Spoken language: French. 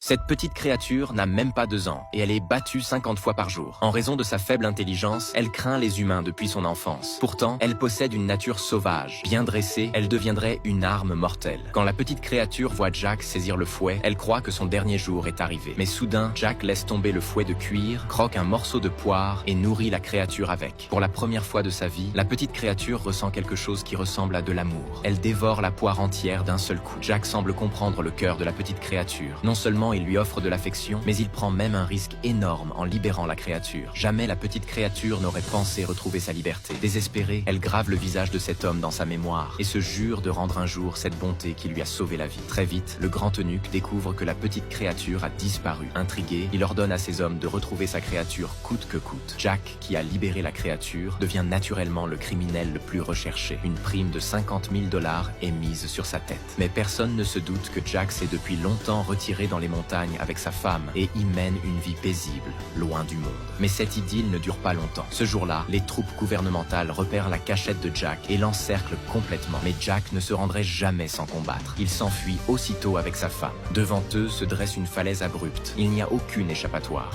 Cette petite créature n'a même pas 2 ans et elle est battue 50 fois par jour. En raison de sa faible intelligence, elle craint les humains depuis son enfance. Pourtant, elle possède une nature sauvage. Bien dressée, elle deviendrait une arme mortelle. Quand la petite créature voit Jack saisir le fouet, elle croit que son dernier jour est arrivé. Mais soudain, Jack laisse tomber le fouet de cuir, croque un morceau de poire et nourrit la créature avec. Pour la première fois de sa vie, la petite créature ressent quelque chose qui ressemble à de l'amour. Elle dévore la poire entière d'un seul coup. Jack semble comprendre le cœur de la petite créature. Non seulement il lui offre de l'affection, mais il prend même un risque énorme en libérant la créature. Jamais la petite créature n'aurait pensé retrouver sa liberté. Désespérée, elle grave le visage de cet homme dans sa mémoire et se jure de rendre un jour cette bonté qui lui a sauvé la vie. Très vite, le grand eunuque découvre que la petite créature a disparu. Intrigué, il ordonne à ses hommes de retrouver sa créature coûte que coûte. Jack, qui a libéré la créature, devient naturellement le criminel le plus recherché. Une prime de 50 000 $ est mise sur sa tête. Mais personne ne se doute que Jack s'est depuis longtemps retiré dans les montagnes avec sa femme et y mène une vie paisible, loin du monde. Mais cette idylle ne dure pas longtemps. Ce jour-là, les troupes gouvernementales repèrent la cachette de Jack et l'encerclent complètement. Mais Jack ne se rendrait jamais sans combattre. Il s'enfuit aussitôt avec sa femme. Devant eux se dresse une falaise abrupte. Il n'y a aucune échappatoire.